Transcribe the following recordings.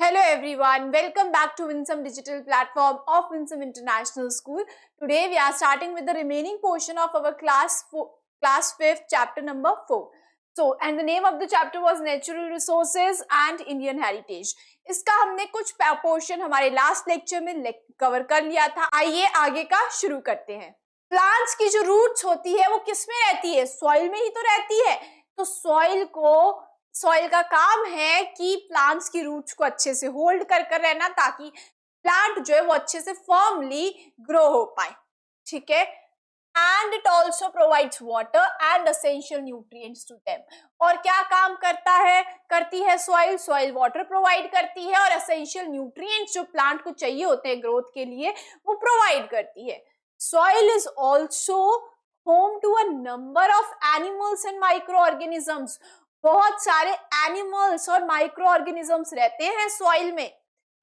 Hello everyone, welcome back to Winsome Digital Platform of Winsome International School. Today we are starting with the remaining portion of our class 5th chapter number 4. And the name of the chapter was Natural Resources and Indian Heritage. इसका हमने कुछ portion हमारे last lecture में cover कर लिया था. आइए आगे का शुरू करते हैं. प्लांट्स की जो रूट्स होती है वो किस में रहती है? सॉइल में ही तो रहती है. तो सॉइल का काम है कि प्लांट्स की रूट्स को अच्छे से होल्ड कर रहना ताकि प्लांट जो है वो अच्छे से फर्मली ग्रो हो पाए. ठीक है. And it also provides water and essential nutrients to them. और क्या काम करती है सॉइल वाटर प्रोवाइड करती है और एसेंशियल न्यूट्रिएंट्स जो प्लांट को चाहिए होते हैं ग्रोथ के लिए वो प्रोवाइड करती है. Soil is also home to a number of animals and micro organisms. बहुत सारे एनिमल्स और माइक्रो ऑर्गेनिजम्स रहते हैं सॉइल में,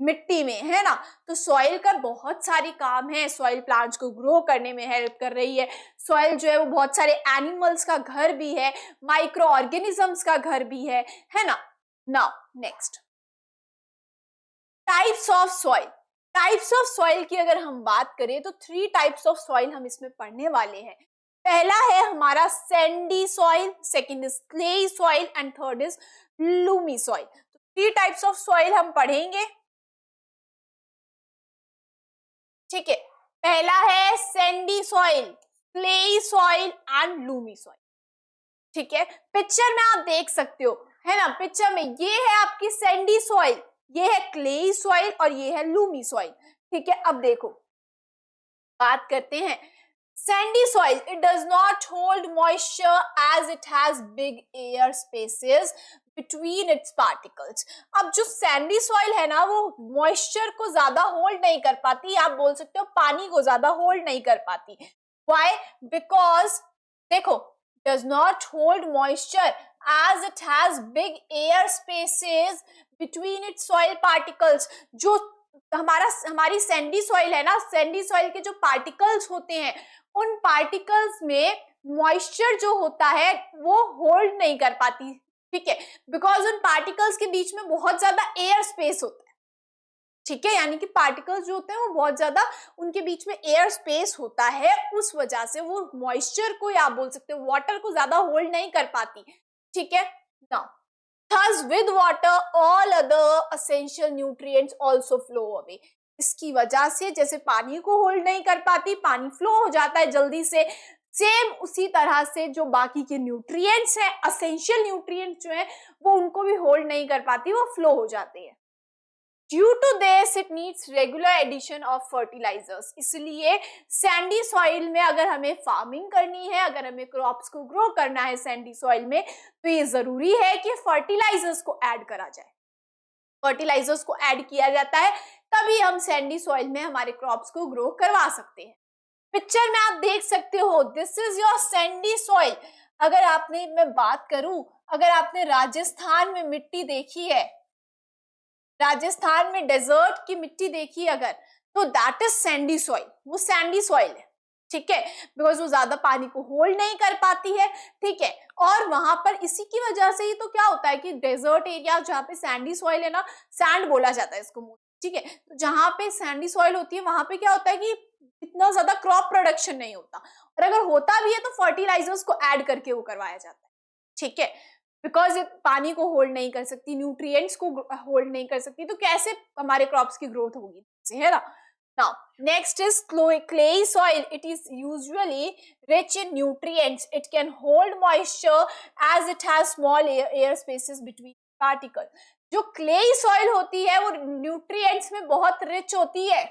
मिट्टी में, है ना. तो सॉइल का बहुत सारी काम है. सॉइल प्लांट्स को ग्रो करने में हेल्प कर रही है. सॉइल जो है वो बहुत सारे एनिमल्स का घर भी है, माइक्रो ऑर्गेनिजम्स का घर भी है ना. Now next, types of soil. Types of soil की अगर हम बात करें तो 3 टाइप्स ऑफ सॉइल हम इसमें पढ़ने वाले हैं. पहला है हमारा Sandy soil, second is clayey soil and third is Lumi soil. तो 3 टाइप्स ऑफ सॉइल हम पढ़ेंगे. ठीक है. पहला है Sandy soil, clayey soil and Lumi soil. ठीक है. पिक्चर में आप देख सकते हो, है ना. पिक्चर में ये है आपकी सैंडी सॉइल, ये है क्लेई सॉइल और ये है लूमी सॉइल. ठीक है. अब देखो, बात करते हैं sandy soil. It does not hold moisture as it has big air spaces between its particles. अब जो sandy soil है ना वो moisture को ज्यादा hold नहीं कर पाती. आप बोल सकते हो पानी को ज्यादा hold नहीं कर पाती. Why? Because देखो, does not hold moisture as it has big air spaces between its soil particles. जो हमारी सैंडी सॉइल है ना, सैंडी सॉइल के जो पार्टिकल्स होते हैं उन पार्टिकल्स में मॉइस्चर जो होता है वो होल्ड नहीं कर पाती. ठीक है. बिकॉज उन पार्टिकल्स के बीच में बहुत ज्यादा एयर स्पेस होता है. ठीक है. यानी कि पार्टिकल्स जो होते हैं वो बहुत ज्यादा उनके बीच में एयर स्पेस होता है, उस वजह से वो मॉइस्चर को या आप बोल सकते हो वाटर को ज्यादा होल्ड नहीं कर पाती. ठीक है. Now thus with water all other essential nutrients also flow away. इसकी वजह से जैसे पानी को होल्ड नहीं कर पाती, पानी फ्लो हो जाता है जल्दी से, सेम उसी तरह से जो बाकी के न्यूट्रिएंट्स हैं, एसेंशियल न्यूट्रिएंट्स जो हैं वो उनको भी होल्ड नहीं कर पाती, वो फ्लो हो जाते हैं. Due to this, it needs regular addition of fertilizers. इसलिए सैंडी सॉइल में अगर हमें फार्मिंग करनी है, अगर हमें क्रॉप्स को ग्रो करना है सैंडी सॉइल में, तो ये जरूरी है कि फर्टिलाइजर्स को ऐड करा जाए. फर्टिलाइजर्स को ऐड किया जाता है तभी हम सैंडी सॉइल में हमारे क्रॉप्स को ग्रो करवा सकते हैं. पिक्चर में आप देख सकते हो, this is your Sandy soil. मैं बात करूं, अगर आपने राजस्थान में मिट्टी देखी है, राजस्थान में डेजर्ट की मिट्टी देखी अगर, तो दैट इज सैंडी सॉइल. वो सैंडी सॉइल है. ठीक है. बिकॉज वो ज्यादा पानी को होल्ड नहीं कर पाती है. ठीक है. और वहां पर इसी की वजह से ही तो क्या होता है कि डेजर्ट एरिया जहाँ पे सैंडी सॉइल है ना, सैंड बोला जाता है इसको. ठीक है. तो जहाँ पे सैंडी सॉइल होती है वहां पे क्या होता है कि इतना ज्यादा क्रॉप प्रोडक्शन नहीं होता, और अगर होता भी है तो फर्टिलाइजर्स को ऐड करके वो करवाया जाता है. ठीक है. बिकॉज पानी को होल्ड नहीं कर सकती, न्यूट्रिएंट्स को होल्ड नहीं कर सकती, तो कैसे हमारे क्रॉप्स की ग्रोथ होगी, है ना. Now, next is clay soil. It is usually rich in nutrients. It can hold moisture as it has small air spaces between particles. जो clay soil होती है वो nutrients में बहुत rich होती है.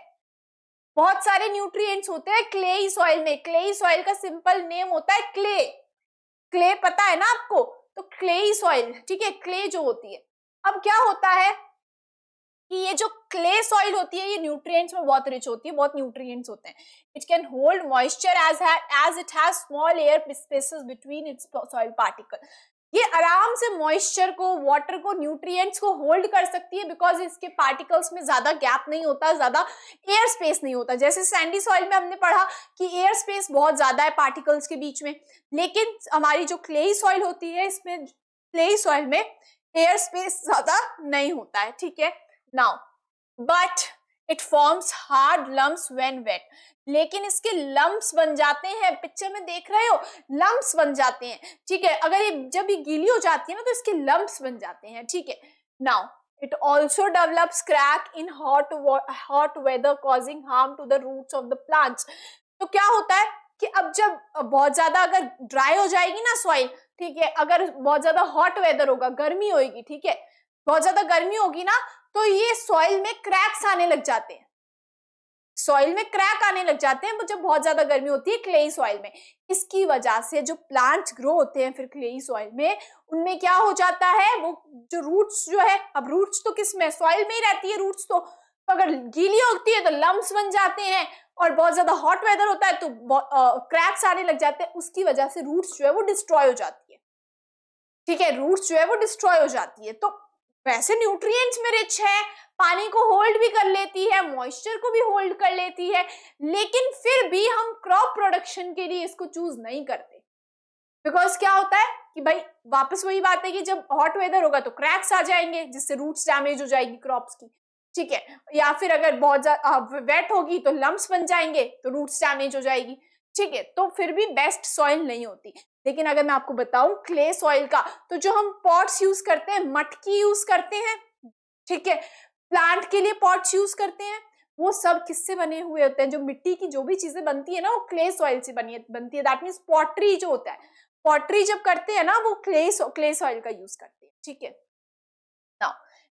बहुत सारे nutrients होते हैं clay soil में. clay soil का simple name होता है clay. clay पता है ना आपको? तो clay soil, ठीक है, clay जो होती है. अब क्या होता है कि ये जो क्ले सॉइल होती है ये न्यूट्रिएंट्स में बहुत रिच होती है, बहुत न्यूट्रिएंट्स होते हैं. It can hold moisture as it has small air spaces between its soil particle. ये आराम से मॉइस्चर को, वाटर को, न्यूट्रिएंट्स को होल्ड कर सकती है बिकॉज इसके पार्टिकल्स में ज्यादा गैप नहीं होता, ज्यादा एयर स्पेस नहीं होता. जैसे सैंडी सॉइल में हमने पढ़ा कि एयर स्पेस बहुत ज्यादा है पार्टिकल्स के बीच में, लेकिन हमारी जो क्लेई सॉइल होती है इसमें, क्लेई सॉइल में एयर स्पेस ज्यादा नहीं होता है. ठीक है. Now but it forms hard lumps when wet, लेकिन इसके लम्प्स बन जाते हैं, पिक्चर में देख रहे हो लम्प्स बन जाते हैं, ठीक है। अगर ये जब ये गीली हो जाती है ना तो इसके लम्प्स बन जाते हैं, ठीक है। Now it also develops crack in hot weather causing harm to the roots of the plants. तो क्या होता है कि अब जब बहुत ज्यादा अगर ड्राई हो जाएगी ना सॉइल, ठीक है, अगर बहुत ज्यादा हॉट वेदर होगा, गर्मी होगी, ठीक है, बहुत ज्यादा गर्मी होगी ना तो ये सॉइल में क्रैक्स आने लग जाते हैं, सॉइल में क्रैक आने लग जाते हैं जब बहुत ज्यादा गर्मी होती है क्लेई सॉइल में। इसकी वजह से जो प्लांट्स ग्रो होते हैं फिर क्लेई सॉइल में, उनमें क्या हो जाता है, वो जो रूट्स जो है, अब रूट्स तो किस में, सॉइल में ही रहती है रूट्स, तो अगर गीली होती है तो लम्प्स बन जाते हैं, और बहुत ज्यादा हॉट वेदर होता है तो क्रैक्स आने लग जाते हैं, उसकी वजह से रूट्स जो है वो डिस्ट्रॉय हो जाती है, ठीक है, रूट्स जो है वो डिस्ट्रॉय हो जाती है। तो वैसे न्यूट्रिएंट्स में रिच है, पानी को होल्ड भी कर लेती है, मॉइस्चर को भी होल्ड कर लेती है, लेकिन फिर भी हम क्रॉप प्रोडक्शन के लिए इसको चूज नहीं करते, बिकॉज क्या होता है कि भाई वापस वही बात है कि जब हॉट वेदर होगा तो क्रैक्स आ जाएंगे जिससे रूट्स डैमेज हो जाएगी क्रॉप्स की, ठीक है, या फिर अगर बहुत ज्यादा वेट होगी तो लम्प्स बन जाएंगे तो रूट्स डैमेज हो जाएगी, ठीक है, तो फिर भी बेस्ट सॉइल नहीं होती। लेकिन अगर मैं आपको बताऊं क्ले सॉइल का, तो जो हम पॉट्स यूज करते हैं, मटकी यूज करते हैं, ठीक है, प्लांट के लिए पॉट्स यूज करते हैं, वो सब किससे बने हुए होते हैं, जो मिट्टी की जो भी चीजें बनती है ना वो क्ले सॉइल से बनती है, दैट मीन्स पॉटरी जो होता है, पॉटरी जब करते हैं ना वो क्ले सॉइल का यूज करते हैं, ठीक है। Now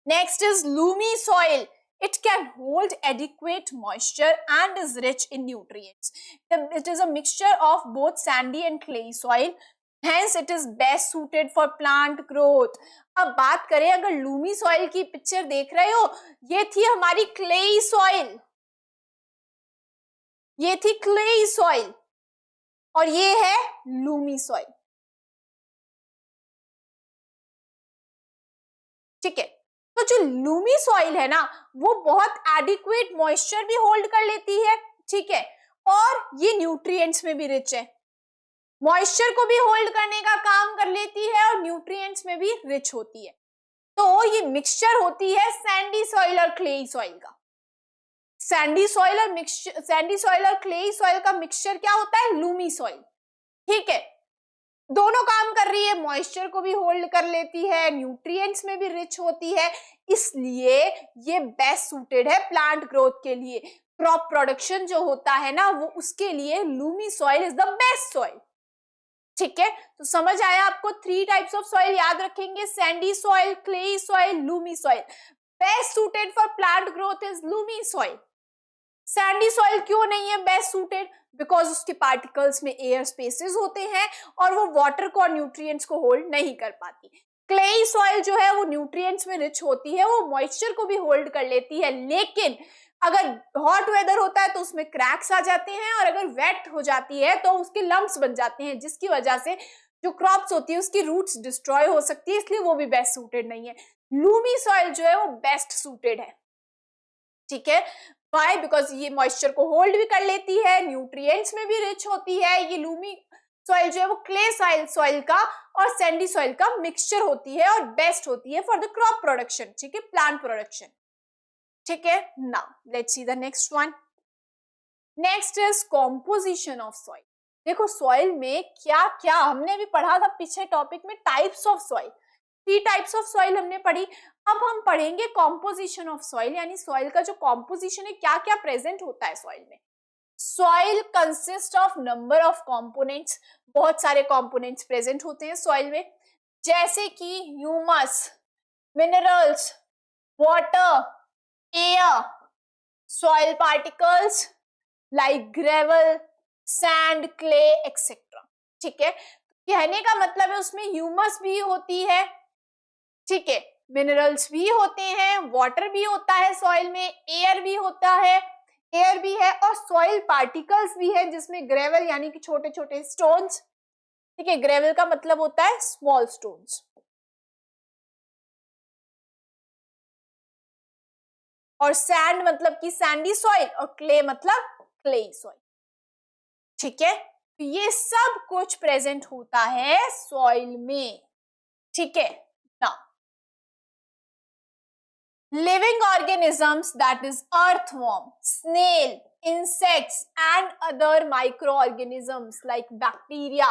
next is Lumi soil, it can hold adequate moisture and is rich in nutrients. It is a mixture of both sandy and clay soil, hence it is best suited for plant growth. अब बात करें अगर Lumi soil की picture देख रहे हो, ये थी हमारी क्लेई सॉइल, ये थी क्लेई सॉइल और ये है लूमी सॉइल, ठीक है। तो जो लूमी सॉइल है ना वो बहुत एडिक्वेट मॉइस्चर भी होल्ड कर लेती है, ठीक है, और ये न्यूट्रिएंट्स में भी रिच है, मॉइस्चर को भी होल्ड करने का काम कर लेती है और न्यूट्रिएंट्स में भी रिच होती है। तो ये मिक्सचर होती है सैंडी सॉइल और क्लेई सॉइल का, सैंडी सॉइल और क्लेई सॉइल का मिक्सचर क्या होता है, लूमी सॉइल, ठीक है। दोनों काम कर रही है, मॉइस्चर को भी होल्ड कर लेती है, न्यूट्रिएंट्स में भी रिच होती है, इसलिए ये बेस्ट सूटेड है प्लांट ग्रोथ के लिए, क्रॉप प्रोडक्शन जो होता है ना वो उसके लिए Lumi soil is the best soil, ठीक है। तो समझ आया आपको, 3 टाइप्स ऑफ सॉइल याद रखेंगे, Sandy soil, clayey soil, Lumi soil. Best suited for plant growth is Lumi soil. Sandy soil क्यों नहीं है बेस्ट सूटेड, बिकॉज उसके पार्टिकल्स में एयर स्पेसेस होते हैं और वो वाटर को और न्यूट्रिएंट्स को होल्ड नहीं कर पाती। क्लेई सॉइल जो है वो न्यूट्रिएंट्स में रिच होती है, वो मॉइस्चर को भी होल्ड कर लेती है, लेकिन अगर हॉट वेदर होता है तो उसमें क्रैक्स आ जाते हैं और अगर वेट हो जाती है तो उसके लम्प्स बन जाते हैं, जिसकी वजह से जो क्रॉप्स होती है उसकी रूट्स डिस्ट्रॉय हो सकती है, इसलिए वो भी बेस्ट सूटेड नहीं है। लूमी सॉइल जो है वो बेस्ट सूटेड है, ठीक है। Why? बिकॉज ये मॉइस्चर को होल्ड भी कर लेती है, न्यूट्रिएंट्स में भी रिच होती है, ये लूमी सॉइल जो है वो क्ले सॉइल का और सैंडी सॉइल का मिक्सचर होती है और बेस्ट होती है फॉर द क्रॉप प्रोडक्शन, ठीक है, प्लांट प्रोडक्शन, ठीक है। Now let's see the next one. Next is composition of soil. देखो सॉइल में क्या क्या हमने भी पढ़ा था पिछले टॉपिक में, types of soil, 3 types of soil हमने पढ़ी। अब हम पढ़ेंगे कॉम्पोजिशन ऑफ सॉइल, यानी सॉइल का जो कॉम्पोजिशन है, क्या क्या प्रेजेंट होता है सॉइल में। Soil consist of number of components, बहुत सारे कंपोनेंट्स प्रेजेंट होते हैं सॉइल में, जैसे कि humus, minerals, water, air, soil particles like gravel, sand, clay etcetera, ठीक है। कहने का मतलब है उसमें ह्यूमस भी होती है, ठीक है, मिनरल्स भी होते हैं, वाटर भी होता है सॉइल में, एयर भी होता है, एयर भी है और सॉइल पार्टिकल्स भी है, जिसमें ग्रेवल यानी कि छोटे छोटे स्टोन्स, ठीक है, ग्रेवल का मतलब होता है स्मॉल स्टोन्स, और सैंड मतलब कि सैंडी सॉइल और क्ले मतलब क्लेई सॉइल, ठीक है। तो ये सब कुछ प्रेजेंट होता है सॉइल में, ठीक है। Now living organisms, that is earthworm, snail, insects and other microorganisms like bacteria,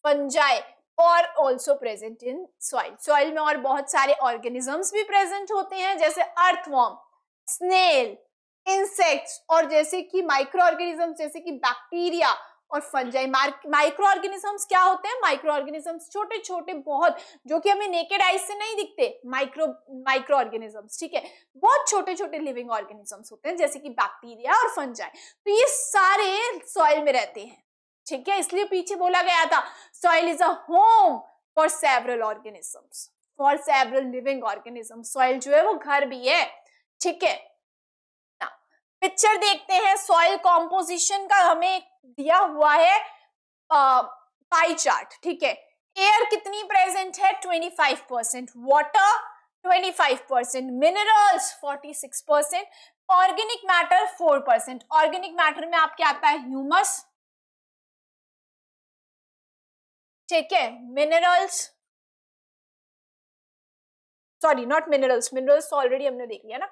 fungi और also present in soil. Soil में और बहुत सारे organisms भी present होते हैं जैसे earthworm, snail, insects और जैसे कि microorganisms जैसे कि bacteria और फंजाई. माइक्रो ऑर्गेनिजम्स क्या होते हैं? माइक्रो ऑर्गेनिजम्स छोटे छोटे बहुत, जो कि हमें नेकेड आइज से नहीं दिखते, माइक्रो ऑर्गेनिजम्स, ठीक है, बहुत छोटे छोटे लिविंग ऑर्गेनिजम्स होते हैं जैसे कि बैक्टीरिया और फंजाई. तो ये सारे सॉइल में रहते हैं, ठीक है, इसलिए पीछे बोला गया था soil is a home for several organisms, for several living organisms. Soil जो है वो घर भी है, ठीक है. पिक्चर देखते हैं सॉइल कॉम्पोजिशन का, हमें दिया हुआ है पाई चार्ट, ठीक है. एयर कितनी प्रेजेंट है? 25%, water 25%, minerals 46%, organic matter 4%. Organic matter में आपके आता है ह्यूमस, ठीक है, minerals, sorry not minerals, minerals already हमने देख लिया ना,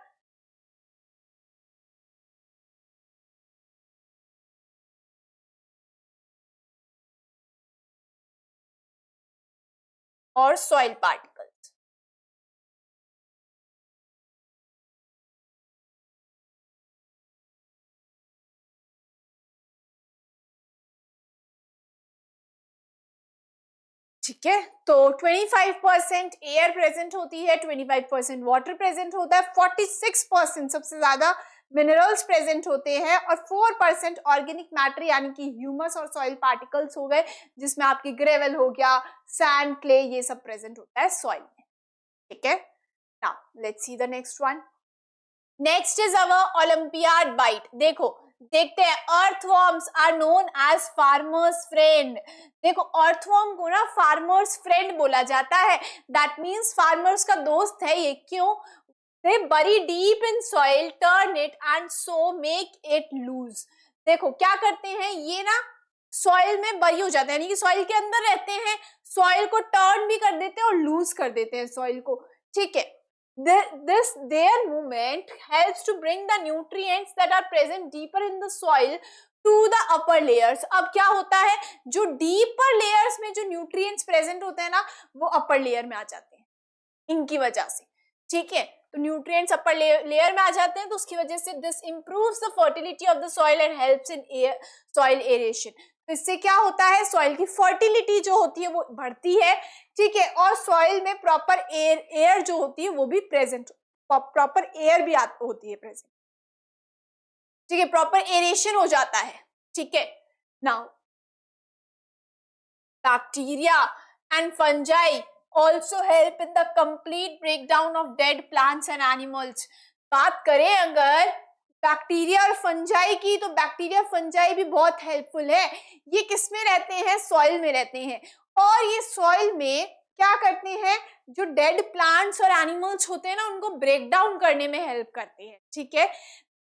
और सॉइल पार्टिकल्स. ठीक है, तो 25% एयर प्रेजेंट होती है, 25% वाटर प्रेजेंट होता है, 46% सबसे ज्यादा मिनरल्स प्रेजेंट होते हैं और 4% ऑर्गेनिक मैटर यानी कि ह्यूमस और सॉइल पार्टिकल्स हो गए, जिसमें आपकी ग्रेवल हो गया, सैंड, क्ले, ये सब प्रेजेंट होता है सॉइल में. ठीक है, now let's see the next one. Next is our olympiad bite. देखो देखते हैं, earthworms are known as farmers friend. देखो अर्थवर्म को ना फार्मर्स फ्रेंड बोला जाता है, दैट मीन्स फार्मर्स का दोस्त है ये. क्यों? They bury deep in soil, turn it and so make it loose. देखो क्या करते हैं ये ना, सॉइल में बरी हो जाते हैं, यानी कि सॉइल के अंदर रहते हैं, सॉइल को टर्न भी कर देते हैं और लूज कर देते हैं सॉइल को, ठीक है. Their movement helps to bring the nutrients that are present deeper in the soil to the upper layers. अब क्या होता है, जो डीपर लेयर्स में जो न्यूट्रिएंट्स प्रेजेंट होते हैं ना, वो अपर लेयर में आ जाते हैं इनकी वजह से, ठीक है. तो न्यूट्रिएंट्स अपर लेयर में आ जाते हैं, तो उसकी वजह से this improves the fertility of the soil and helps in soil aeration. तो इससे क्या होता है, सॉइल की फर्टिलिटी जो होती है वो बढ़ती है, ठीक है, और सॉइल में प्रॉपर एयर जो होती है वो भी प्रेजेंट, प्रॉपर एयर भी होती है प्रेजेंट, ठीक है, प्रॉपर एरेशन हो जाता है, ठीक है. Now bacteria and fungi also help in the complete breakdown of dead plants and animals. बात करें अगर बैक्टीरिया और फंजाई की, तो बैक्टीरिया फंजाई भी बहुत हेल्पफुल है. ये किस में रहते हैं? सॉइल में रहते हैं, और ये सॉइल में क्या करते हैं, जो डेड प्लांट्स और एनिमल्स होते हैं ना, उनको ब्रेक डाउन करने में हेल्प करते हैं, ठीक है.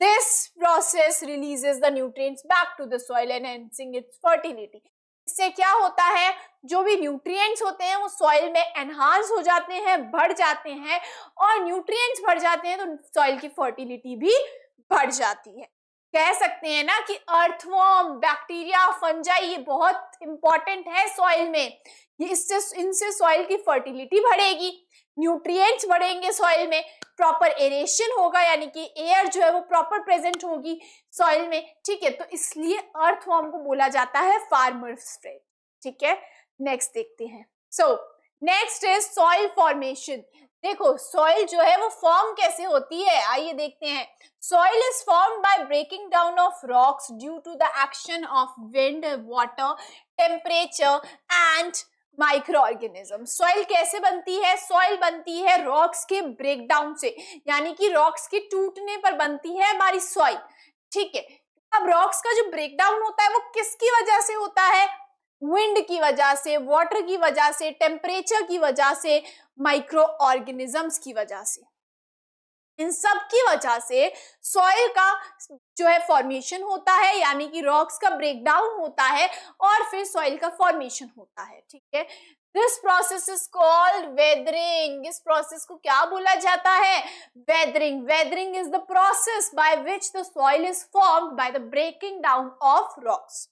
This process releases the nutrients back to the soil enhancing its fertility. इससे क्या होता है, जो भी न्यूट्रिएंट्स होते हैं वो सॉइल में एनहांस हो जाते हैं, बढ़ जाते हैं, और न्यूट्रिएंट्स बढ़ जाते हैं तो सॉइल की फर्टिलिटी भी बढ़ जाती है. कह सकते हैं ना कि अर्थवर्म, बैक्टीरिया, फंजाई ये बहुत इंपॉर्टेंट है सॉइल में. ये इनसे सॉइल की फर्टिलिटी बढ़ेगी, न्यूट्रिएंट्स बढ़ेंगे सॉइल में, प्रॉपर एरेशन होगा, यानी कि एयर जो है वो प्रॉपर प्रेजेंट होगी सॉइल में, ठीक है. तो इसलिए अर्थवर्म को बोला जाता है फार्मर्स फ्रेंड, ठीक है. नेक्स्ट देखते हैं. So next is soil formation. देखो सॉइल जो है वो फॉर्म कैसे होती है, आइए देखते हैं. Soil is formed by breaking down of rocks due to the action of wind, water, temperature and micro organism. Soil कैसे बनती है? सॉइल बनती है रॉक्स के ब्रेकडाउन से, यानी कि रॉक्स के टूटने पर बनती है हमारी सॉइल, ठीक है. अब रॉक्स का जो ब्रेकडाउन होता है वो किसकी वजह से होता है? विंड की वजह से, वाटर की वजह से, टेम्परेचर की वजह से, माइक्रो ऑर्गेनिजम्स की वजह से. इन सब की वजह से सॉइल का जो है फॉर्मेशन होता है, यानी कि रॉक्स का ब्रेकडाउन होता है और फिर सॉइल का फॉर्मेशन होता है। ठीक है, this process is called weathering. इस प्रोसेस को क्या बोला जाता है? Weathering. Weathering is the process by which the soil is formed by the breaking down of rocks,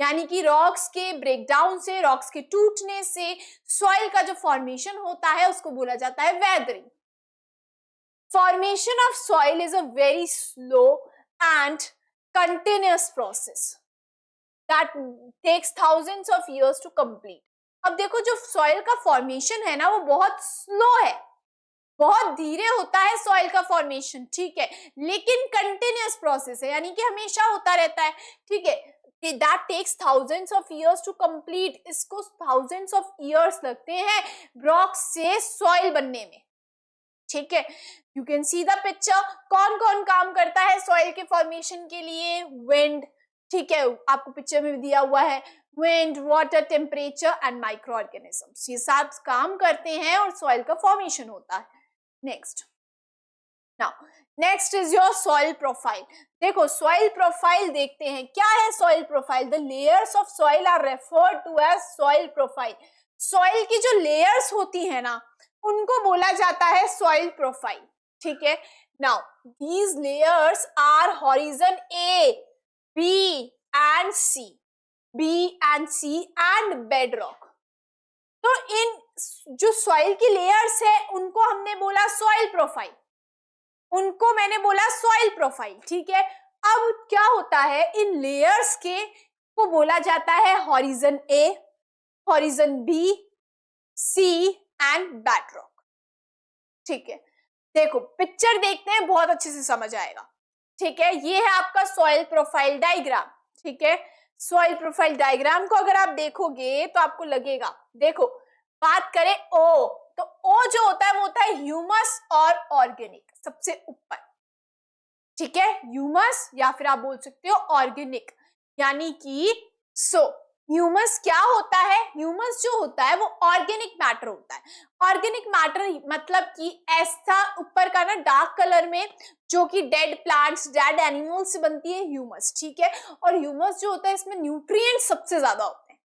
यानी कि रॉक्स के ब्रेकडाउन से, रॉक्स के टूटने से सॉइल का जो फॉर्मेशन होता है उसको बोला जाता है weathering. Formation of soil is a very slow and continuous process that takes thousands of years to complete. अब देखो जो सॉइल का फॉर्मेशन है ना वो बहुत स्लो है, बहुत धीरे होता है सॉइल का फॉर्मेशन, ठीक है, लेकिन कंटिन्यूअस प्रोसेस है, यानी कि हमेशा होता रहता है। ठीक है, that takes thousands of years to complete. इसको thousands of years लगते हैं रॉक से सॉइल बनने में। ठीक है, you can see the picture. कौन कौन काम करता है सॉइल के फॉर्मेशन के लिए? विंड, ठीक है, आपको पिक्चर में दिया हुआ है, wind, water, temperature and micro organisms, ये सब काम करते हैं और सॉइल का फॉर्मेशन होता है। Next, now next is your soil profile. देखो सॉइल प्रोफाइल देखते हैं, क्या है soil profile? The layers of soil are referred to as soil profile. Soil की जो लेयर्स होती है ना उनको बोला जाता है सॉइल प्रोफाइल। ठीक है, now these layers are horizon A, B and C, B and C and bedrock. तो इन जो सॉइल की लेयर्स है उनको हमने बोला सॉइल प्रोफाइल, उनको मैंने बोला सॉइल प्रोफाइल। ठीक है, अब क्या होता है, इन लेयर्स के को बोला जाता है horizon A, horizon B, C and bedrock. ठीक है, देखो पिक्चर देखते हैं, बहुत अच्छे से समझ आएगा। ठीक है, ये है आपका सॉइल प्रोफाइल डायग्राम। ठीक है, सॉइल प्रोफाइल डायग्राम को अगर आप देखोगे तो आपको लगेगा, देखो बात करें ओ, तो ओ जो होता है वो होता है ह्यूमस और ऑर्गेनिक, सबसे ऊपर। ठीक है, ह्यूमस या फिर आप बोल सकते हो ऑर्गेनिक, यानी कि ह्यूमस क्या होता है? ह्यूमस जो होता है वो ऑर्गेनिक मैटर होता है। ऑर्गेनिक मैटर मतलब कि ऐसा ऊपर का ना डार्क कलर में जो कि डेड प्लांट्स, डेड एनिमल्स से बनती है ह्यूमस। ठीक है, और ह्यूमस जो होता है इसमें न्यूट्रिएंट्स सबसे ज्यादा होते हैं,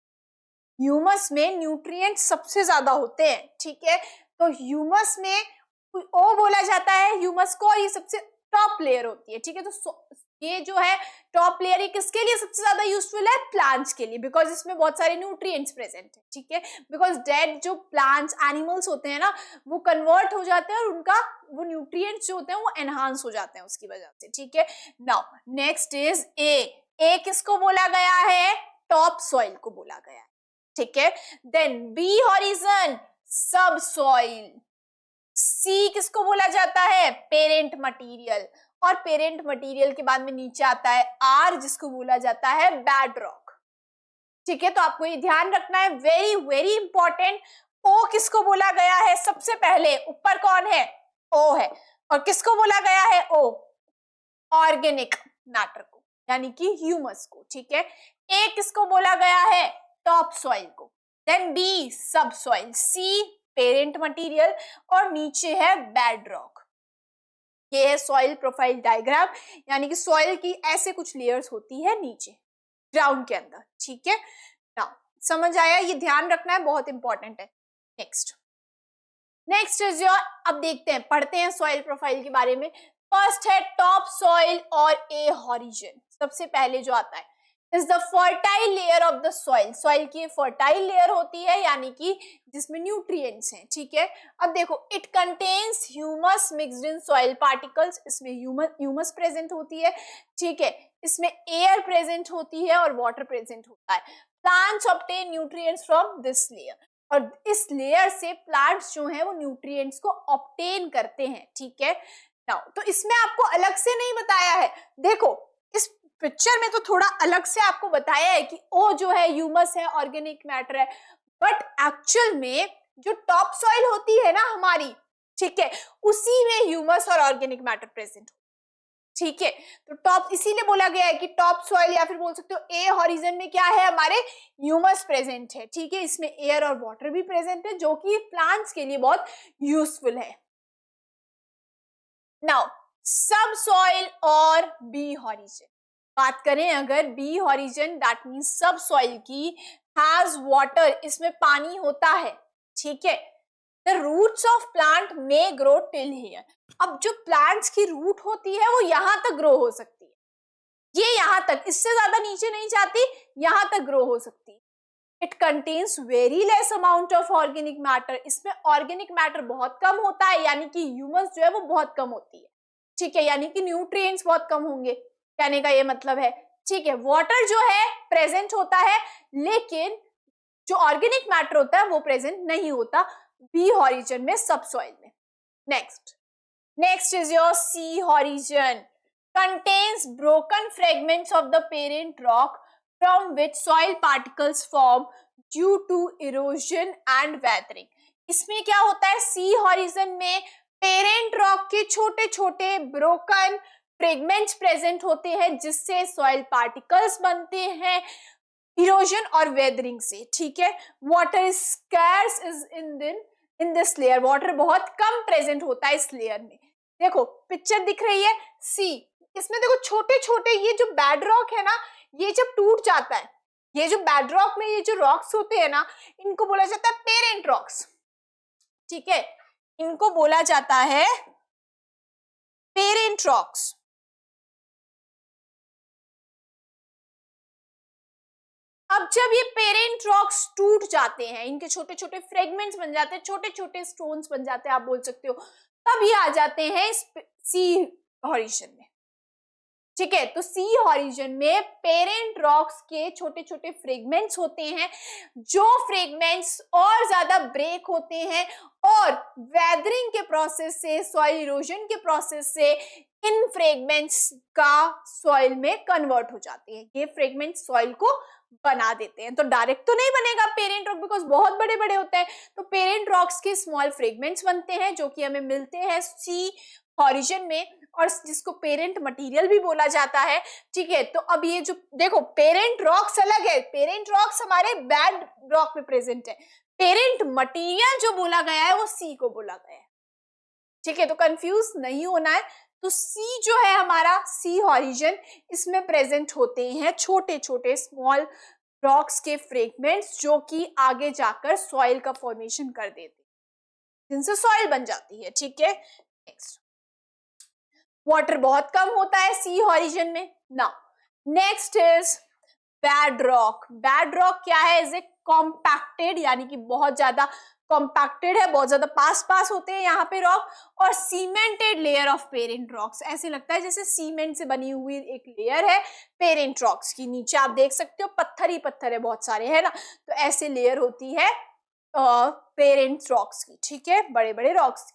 ह्यूमस में न्यूट्रिएंट्स सबसे ज्यादा होते हैं। ठीक है, तो ह्यूमस में ओ बोला जाता है ह्यूमस को, और ये सबसे टॉप लेयर होती है। ठीक है, तो ये जो है टॉप लेयर, ये किसके लिए सबसे ज्यादा यूजफुल है? प्लांट्स के लिए, बिकॉज इसमें बहुत सारे न्यूट्रिएंट्स प्रेजेंट है। ठीक है, बिकॉज डेड जो प्लांट्स, एनिमल्स होते हैं ना वो कन्वर्ट हो जाते हैं और उनका वो न्यूट्रिएंट्स जो होते हैं वो एनहांस हो जाते हैं उसकी वजह से। ठीक है, नाउ नेक्स्ट इज ए। ए किसको बोला गया है? टॉप सॉइल को बोला गया है। ठीक है, देन बी हॉरिजन, सब सॉइल। सी किसको बोला जाता है? पेरेंट मटेरियल, और पेरेंट मटेरियल के बाद में नीचे आता है आर, जिसको बोला जाता है बेडरॉक। ठीक है, तो आपको ये ध्यान रखना है, वेरी वेरी इंपॉर्टेंट। ओ किसको बोला गया है? सबसे पहले ऊपर कौन है? ओ है, और किसको बोला गया है? ओ, ऑर्गेनिक मैटर को, यानी कि ह्यूमस को। ठीक है, ए किसको बोला गया है? टॉप सॉइल को, देन बी सब सॉइल, सी पेरेंट मटेरियल, और नीचे है बेडरॉक। ये है सॉइल प्रोफाइल डायग्राम, यानी कि सॉइल की ऐसे कुछ लेयर्स होती है नीचे ग्राउंड के अंदर। ठीक है, नाउ समझ आया? ये ध्यान रखना है, बहुत इंपॉर्टेंट है। नेक्स्ट इज योर, अब देखते हैं, पढ़ते हैं सॉइल प्रोफाइल के बारे में। फर्स्ट है टॉप सॉइल और ए हॉरिजन। सबसे पहले जो आता है is the fertile layer of the soil. Soil की फर्टाइल लेयर होती है, यानी कि जिसमें न्यूट्रिएंट्स हैं। ठीक है, अब देखो it contains humus mixed in soil particles. इसमें ह्यूमस प्रेजेंट होती है। ठीक है, इसमें एयर प्रेजेंट होती है और वाटर प्रेजेंट होता है। Plants obtain nutrients from this layer, और इस लेयर से प्लांट्स जो हैं वो न्यूट्रिएंट्स को ऑब्टेन करते हैं। ठीक है, नाउ तो इसमें आपको अलग से नहीं बताया है, देखो इस पिक्चर में तो थोड़ा अलग से आपको बताया है कि ओ जो है ह्यूमस है, ऑर्गेनिक मैटर है, बट एक्चुअल में जो टॉप सॉइल होती है ना हमारी, ठीक है, उसी में ह्यूमस और ऑर्गेनिक मैटर प्रेजेंट हो। ठीक है, तो टॉप इसीलिए बोला गया है कि टॉप सॉइल, या फिर बोल सकते हो ए हॉरिजन में क्या है? हमारे ह्यूमस प्रेजेंट है। ठीक है, इसमें एयर और वाटर भी प्रेजेंट है, जो कि प्लांट्स के लिए बहुत यूजफुल है। नाउ सब सॉइल और बी हॉरिजन, बात करें अगर B horizon that means sub soil की हैज वाटर, इसमें पानी होता है, ठीक है। The roots of plant may grow till here, अब जो प्लांट्स की रूट होती है वो यहां तक ग्रो हो सकती है, ये यहां तक, इससे ज्यादा नीचे नहीं जाती, यहां तक ग्रो हो सकती है। It contains very less amount of organic matter, इसमें ऑर्गेनिक मैटर बहुत कम होता है, यानी कि ह्यूमस जो है वो बहुत कम होती है, ठीक है, यानी कि न्यूट्रिएंट्स बहुत कम होंगे, कहने का ये मतलब है, ठीक है। वाटर जो है प्रेजेंट होता है, लेकिन जो ऑर्गेनिक मैटर होता है वो प्रेजेंट नहीं होता बी हॉरिजन में, सब सॉइल में। Next is your C horizon, contains broken fragments of the parent rock from which soil particles form due to erosion and weathering। इसमें क्या होता है, सी हॉरिजन में पेरेंट रॉक के छोटे छोटे ब्रोकन फ्रेगमेंट्स प्रेजेंट होते हैं, जिससे सॉइल पार्टिकल्स बनते हैं इरोजन और वेदरिंग से, ठीक है। Water is scarce is in this layer, water बहुत कम प्रेजेंट होता है इस लेयर में। देखो पिक्चर दिख रही है सी, इसमें देखो छोटे छोटे ये जो बेड रॉक है ना, ये जब टूट जाता है, ये जो बेड रॉक में ये जो रॉक्स होते हैं ना, इनको बोला जाता है पेरेंट रॉक्स, ठीक है, इनको बोला जाता है पेरेंट रॉक्स। अब जब ये पेरेंट रॉक्स टूट जाते हैं, इनके छोटे छोटे फ्रेगमेंट्स बन जाते हैं, छोटे छोटे स्टोन्स बन जाते हैं आप बोल सकते हो, तब ये आ जाते हैं सी हॉरिजन में, ठीक है। तो सी हॉरिजन में पेरेंट रॉक्स के छोटे छोटे फ्रेगमेंट्स होते हैं, जो फ्रेगमेंट्स और ज्यादा ब्रेक होते हैं और वेदरिंग के प्रोसेस से, सॉइल इरोजन के प्रोसेस से इन फ्रेगमेंट्स का सॉइल में कन्वर्ट हो जाते हैं, ये फ्रेगमेंट्स सॉइल को बना देते हैं। तो डायरेक्ट तो नहीं बनेगा पेरेंट रॉक, बिकॉज बहुत बड़े बड़े होते हैं, तो पेरेंट रॉक्स के स्मॉल फ्रेगमेंट्स बनते हैं जो कि हमें मिलते हैं सी हॉरिजन में, और जिसको पेरेंट मटेरियल भी बोला जाता है, ठीक है। तो अब ये जो देखो पेरेंट रॉक्स अलग है, पेरेंट रॉक्स हमारे बेड रॉक में प्रेजेंट है, पेरेंट मटेरियल जो बोला गया है वो सी को बोला गया है, ठीक है। तो कंफ्यूज नहीं होना है। तो सी जो है हमारा सी हॉरिजन, इसमें प्रेजेंट होते हैं छोटे छोटे स्मॉल रॉक्स के फ्रेगमेंट्स, जो कि आगे जाकर सॉइल का फॉर्मेशन कर देते हैं, जिनसे सॉइल बन जाती है, ठीक है। नेक्स्ट, वाटर बहुत कम होता है सी हॉरिजन में। Now next is bed rock. Bed rock क्या है, इज ए कॉम्पैक्टेड, यानी कि बहुत ज्यादा कॉम्पैक्टेड है, बहुत ज्यादा पास पास होते हैं यहाँ पे रॉक, और cemented layer of parent rocks, ऐसे लगता है जैसे सीमेंट से बनी हुई एक लेयर है पेरेंट रॉक्स की, नीचे आप देख सकते हो पत्थर ही पत्थर है बहुत सारे, है ना, तो ऐसे लेयर होती है पेरेंट रॉक्स की, ठीक है, बड़े बड़े रॉक्स,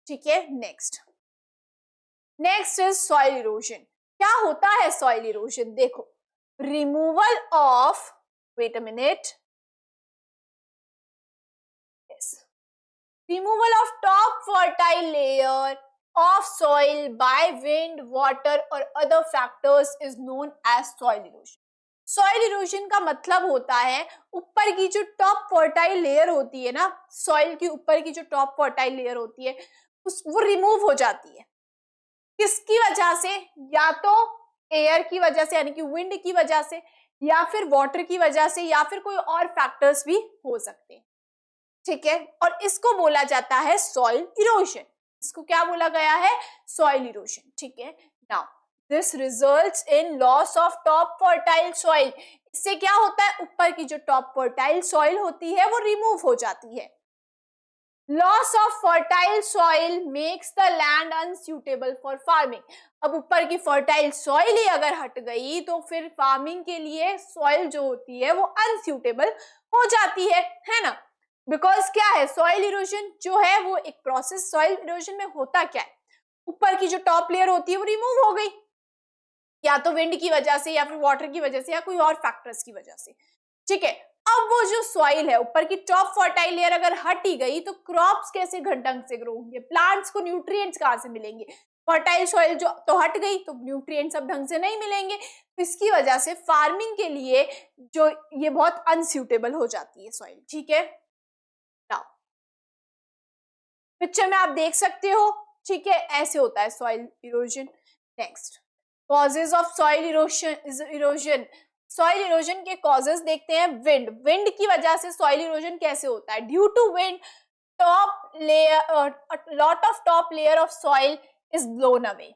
ठीक है। Next is soil erosion. क्या होता है सॉइल इरोजन, देखो removal of, wait a minute, removal of top fertile layer of soil by wind, water or other factors is known as soil erosion। Soil erosion का मतलब होता है ऊपर की जो टॉप फर्टाइल लेयर होती है ना, सॉइल की ऊपर की जो टॉप फर्टाइल लेयर होती है वो रिमूव हो जाती है, किसकी वजह से, या तो एयर की वजह से यानी कि विंड की वजह से, या फिर वाटर की वजह से, या फिर कोई और फैक्टर्स भी हो सकते हैं, ठीक है। और इसको बोला जाता है सॉइल इरोजन, इसको क्या बोला गया है, सॉइल इरोजन, ठीक है। Now this results in loss of top fertile soil, इससे क्या होता है, ऊपर की जो टॉप फर्टाइल सॉइल होती है वो रिमूव हो जाती है। Loss of fertile soil makes the land unsuitable for farming, अब ऊपर की फर्टाइल सॉइल ही अगर हट गई तो फिर फार्मिंग के लिए सॉइल जो होती है वो अनसूटेबल हो जाती है ना, बिकॉज क्या है, सॉइल इरोजन जो है वो एक प्रोसेस, सॉइल इरोजन में होता क्या है, ऊपर की जो टॉप लेयर होती है वो रिमूव हो गई, या तो विंड की वजह से, या फिर वाटर की वजह से, या कोई और फैक्टर्स की वजह से, ठीक है। अब वो जो सॉइल है, ऊपर की टॉप फर्टाइल लेयर अगर हट ही गई तो क्रॉप्स कैसे ढंग से ग्रो होंगे, प्लांट्स को न्यूट्रिएंट्स कहाँ से मिलेंगे, फर्टाइल सॉइल जो तो हट गई तो न्यूट्रिएंट्स अब ढंग से नहीं मिलेंगे, तो इसकी वजह से फार्मिंग के लिए जो ये बहुत अनसूटेबल हो जाती है सॉइल, ठीक है। पिक्चर में आप देख सकते हो ठीक है, ऐसे होता है soil erosion. Next, causes of soil erosion. Soil erosion के कॉजेज देखते हैं। विंड, विंड की वजह से सॉइल इरोजन कैसे होता है? Due to wind top layer, a lot of top layer of soil is blown away,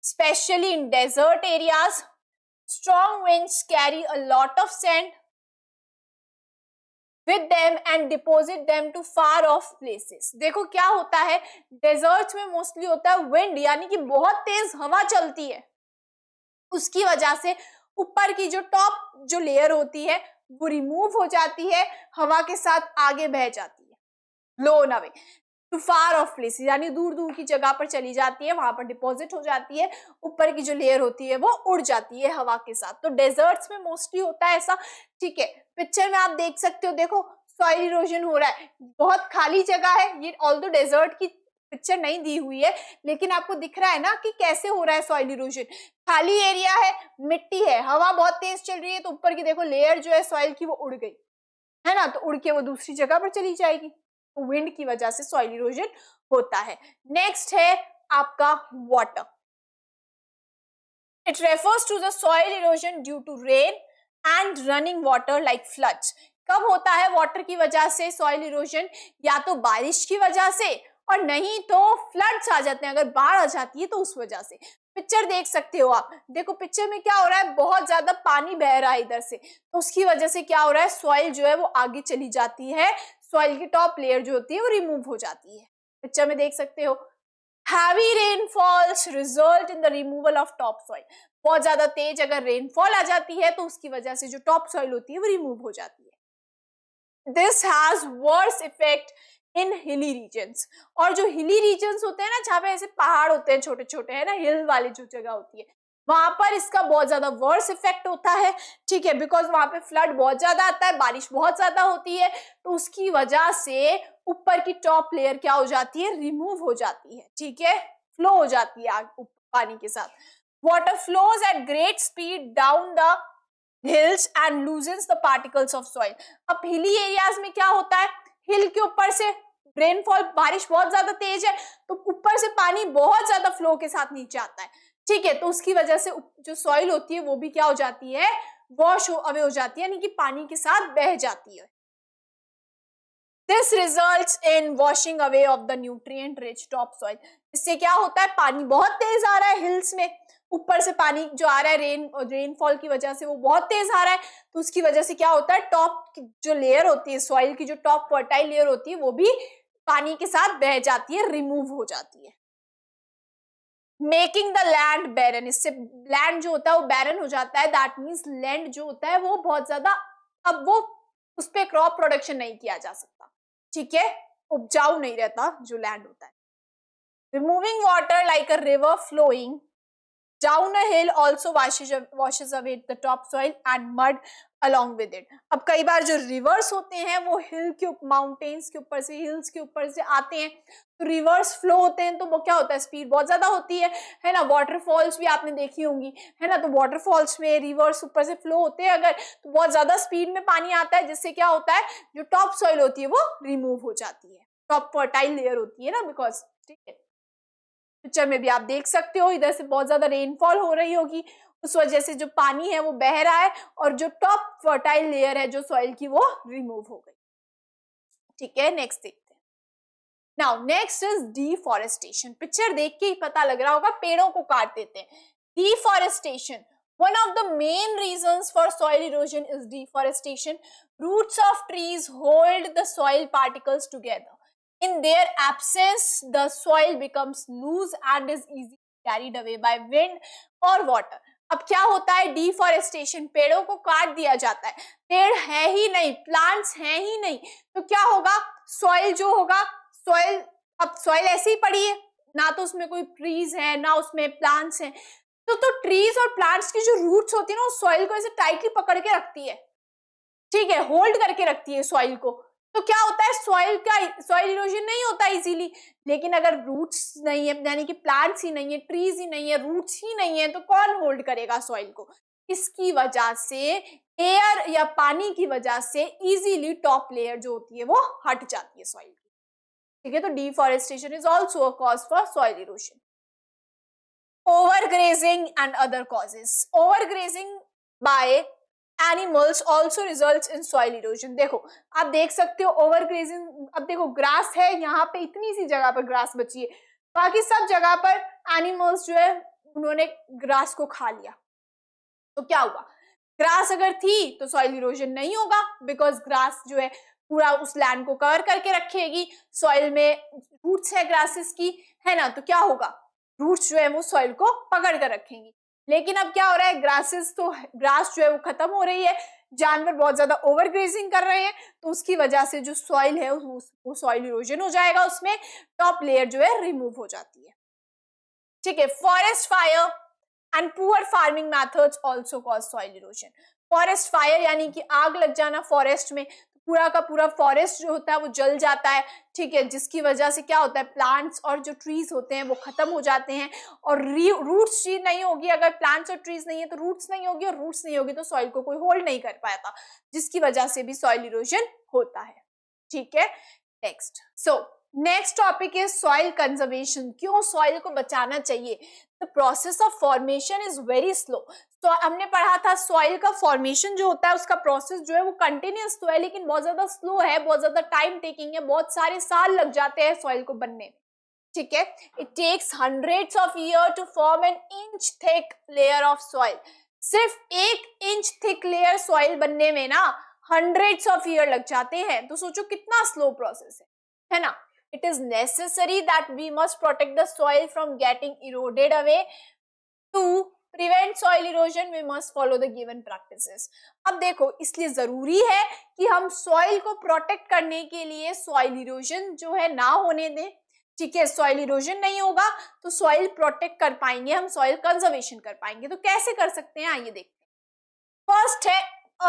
especially in desert areas. Strong winds carry a lot of sand with them and deposit them to far off places. देखो क्या होता है, desserts में mostly होता है wind, यानी कि बहुत तेज हवा चलती है, उसकी वजह से ऊपर की जो टॉप जो लेयर होती है वो रिमूव हो जाती है, हवा के साथ आगे बह जाती है, blown away to far off places, यानी दूर दूर की जगह पर चली जाती है, वहां पर डिपॉजिट हो जाती है, ऊपर की जो लेयर होती है वो उड़ जाती है हवा के साथ। तो डेजर्ट्स में मोस्टली होता है ऐसा। ठीक है, पिक्चर में आप देख सकते हो, देखो सॉइल इरोजन हो रहा है, बहुत खाली जगह है, ये ऑल्दो डेजर्ट की पिक्चर नहीं दी हुई है, लेकिन आपको दिख रहा है ना कि कैसे हो रहा है सॉइल इरोजन। खाली एरिया है, मिट्टी है, हवा बहुत तेज चल रही है, तो ऊपर की देखो लेयर जो है सॉइल की वो उड़ गई है ना, तो उड़ के वो दूसरी जगह पर चली जाएगी, तो विंड की वजह से सॉइल इरोजन होता है। नेक्स्ट है आपका water. It refers to the soil erosion due to rain and running water like floods. कब होता है वाटर की वजह से सॉइल इरोजन? या तो बारिश की वजह से, और नहीं तो फ्लड्स आ जाते हैं, अगर बाढ़ आ जाती है तो उस वजह से। पिक्चर देख सकते हो आप, देखो पिक्चर में क्या हो रहा है, बहुत ज्यादा पानी बह रहा है इधर से, तो उसकी वजह से क्या हो रहा है, सॉइल जो है वो आगे चली जाती है, सॉइल की टॉप लेयर जो होती है वो रिमूव हो जाती है। पिक्चर में देख सकते हो, heavy rainfalls result in the removal of top soil. बहुत ज्यादा तेज अगर रेनफॉल आ जाती है तो उसकी वजह से जो टॉप सॉइल होती है वो रिमूव हो जाती है। This has worse effect in hilly regions. और जो हिली रीजन्स होते हैं ना, जहाँ पे ऐसे पहाड़ होते हैं छोटे छोटे, है ना, हिल वाली जो जगह होती है, वहां पर इसका बहुत ज्यादा वर्स इफेक्ट होता है। ठीक है, बिकॉज वहां पे फ्लड बहुत ज्यादा आता है, बारिश बहुत ज्यादा होती है, तो उसकी वजह से ऊपर की टॉप लेयर क्या हो जाती है, रिमूव हो जाती है। ठीक है, फ्लो हो जाती है पानी के साथ। Water flows at great speed down the hills and loosens the particles of soil. अब हिली एरियाज में क्या होता है, हिल के ऊपर से रेनफॉल, बारिश बहुत ज्यादा तेज है, तो ऊपर से पानी बहुत ज्यादा फ्लो के साथ नीचे आता है। ठीक है, तो उसकी वजह से जो सॉइल होती है वो भी क्या हो जाती है, वॉश अवे हो जाती है, यानी कि पानी के साथ बह जाती है। This results in washing away of the nutrient rich top soil. इससे क्या होता है, पानी बहुत तेज आ रहा है हिल्स में, ऊपर से पानी जो आ रहा है रेनफॉल की वजह से वो बहुत तेज आ रहा है, तो उसकी वजह से क्या होता है, टॉप की जो लेयर होती है सॉइल की, जो टॉप फर्टाइल लेयर होती है वो भी पानी के साथ बह जाती है, रिमूव हो जाती है। मेकिंग द लैंड बैरन, इससे लैंड जो होता है वो बैरन हो जाता है। दैट मीन्स लैंड जो होता है वो बहुत ज्यादा, अब वो उस पे क्रॉप प्रोडक्शन नहीं किया जा सकता। ठीक है, उपजाऊ नहीं रहता जो लैंड होता है। Removing water like a river flowing down a hill also washes away the topsoil and mud along with it। अब कई बार जो रिवर्स होते हैं वो हिल के माउंटेन्स के ऊपर से, हिल्स के ऊपर से आते हैं, तो रिवर्स फ्लो होते हैं, तो वो क्या होता है, स्पीड बहुत ज्यादा होती है ना। वाटरफॉल्स भी आपने देखी होंगी, है ना, तो वाटरफॉल्स में रिवर्स ऊपर से फ्लो होते हैं अगर, तो बहुत ज्यादा स्पीड में पानी आता है, जिससे क्या होता है, जो टॉप सॉइल होती है वो रिमूव हो जाती है, टॉप फर्टाइल लेयर होती है ना, बिकॉज। ठीक है, पिक्चर में भी आप देख सकते हो, इधर से बहुत ज्यादा रेनफॉल हो रही होगी, उस वजह से जो पानी है वो बह रहा है, और जो टॉप फर्टाइल लेयर है जो सॉइल की वो रिमूव हो गई। ठीक है, नेक्स्ट देखते हैं। Now next is deforestation. Picture देख के ही पता लग रहा होगा, पेड़ों को काट देते हैं। Deforestation, one of the main reasons for soil erosion is deforestation. Roots of trees hold the soil particles together. In their absence, the soil becomes loose and is easily carried away by wind or water. अब क्या होता है, deforestation, पेड़ों को काट दिया जाता है, पेड़ है ही नहीं, प्लांट्स हैं ही नहीं, तो क्या होगा, सॉइल जो होगा, सॉइल, अब सॉइल ऐसी ही पड़ी है ना, तो उसमें कोई ट्रीज है ना उसमें प्लांट्स हैं, तो ट्रीज और प्लांट्स की जो रूट्स होती है ना, वो सॉइल को ऐसे टाइटली पकड़ के रखती है। ठीक है, होल्ड करके रखती है सॉइल को, तो क्या होता है, सॉइल इरोजन नहीं होता इजीली। लेकिन अगर रूट्स नहीं है, यानी कि प्लांट्स ही नहीं है, ट्रीज ही नहीं है, रूट्स ही नहीं है, तो कौन होल्ड करेगा सॉइल को? इसकी वजह से, एयर या पानी की वजह से इजीली टॉप लेयर जो होती है वो हट जाती है सॉइल की। ठीक है, तो deforestation is also a cause for soil erosion. Overgrazing and other causes. Overgrazing by animals also results in soil erosion. देखो आप देख सकते हो ओवरग्रेजिंग, अब देखो ग्रास है यहाँ पे, इतनी सी जगह पर ग्रास बची है, बाकी सब जगह पर एनिमल्स जो है उन्होंने ग्रास को खा लिया, तो क्या हुआ, ग्रास अगर थी तो सॉइल इरोजन नहीं होगा, बिकॉज ग्रास जो है पूरा उस लैंड को कवर करके रखेगी, सॉइल में रूट्स है ग्रासेस की, है ना, तो क्या होगा, रूट्स जो है वो सॉइल को पकड़ कर रखेंगी। लेकिन अब क्या हो रहा है, ग्रासेस तो ग्रास जो है वो खत्म हो रही है, जानवर बहुत ज्यादा ओवरग्रेजिंग कर रहे हैं, तो उसकी वजह से जो सॉइल है वो सॉइल इरोजन हो जाएगा, उसमें टॉप लेयर जो है रिमूव हो जाती है। ठीक है, forest fire and poor farming methods also cause soil erosion. Forest fire यानी कि आग लग जाना फॉरेस्ट में, पूरा का पूरा फॉरेस्ट जो होता है वो जल जाता है, ठीक है, जिसकी वजह से क्या होता है, प्लांट्स और जो ट्रीज होते हैं वो खत्म हो जाते हैं, और रूट्स चीज नहीं होगी, अगर प्लांट्स और ट्रीज नहीं है तो रूट्स नहीं होगी, और रूट्स नहीं होगी तो सॉइल को कोई होल्ड नहीं कर पाता, जिसकी वजह से भी सॉइल इरोजन होता है। ठीक है, नेक्स्ट टॉपिक है सॉइल कंजर्वेशन। क्यों सॉइल को बचाना चाहिए? The process of formation is very slow. तो हमने पढ़ा था सॉइल का फॉर्मेशन जो होता है उसका प्रोसेस जो है वो कंटिन्यूअस तो है, लेकिन बहुत ज्यादा स्लो है, बहुत ज्यादा टाइम टेकिंग है, बहुत सारे साल लग जाते हैं सॉइल को बनने में। ठीक है, it takes hundreds of year to form an inch thick layer of soil. सिर्फ 1 इंच थिक लेयर सॉइल बनने में ना हंड्रेड्स ऑफ ईयर लग जाते हैं, तो सोचो कितना स्लो प्रोसेस है ना। It is necessary that we must protect the soil from getting eroded away. To prevent soil erosion, we must follow the given practices. अब देखो इसलिए जरूरी है कि हम सॉइल को प्रोटेक्ट करने के लिए सॉइल इरोजन जो है ना होने दें। ठीक है, सॉइल इरोजन नहीं होगा तो सॉइल प्रोटेक्ट कर पाएंगे, हम सॉइल कंजर्वेशन कर पाएंगे। तो कैसे कर सकते हैं, आइए देखते हैं। फर्स्ट है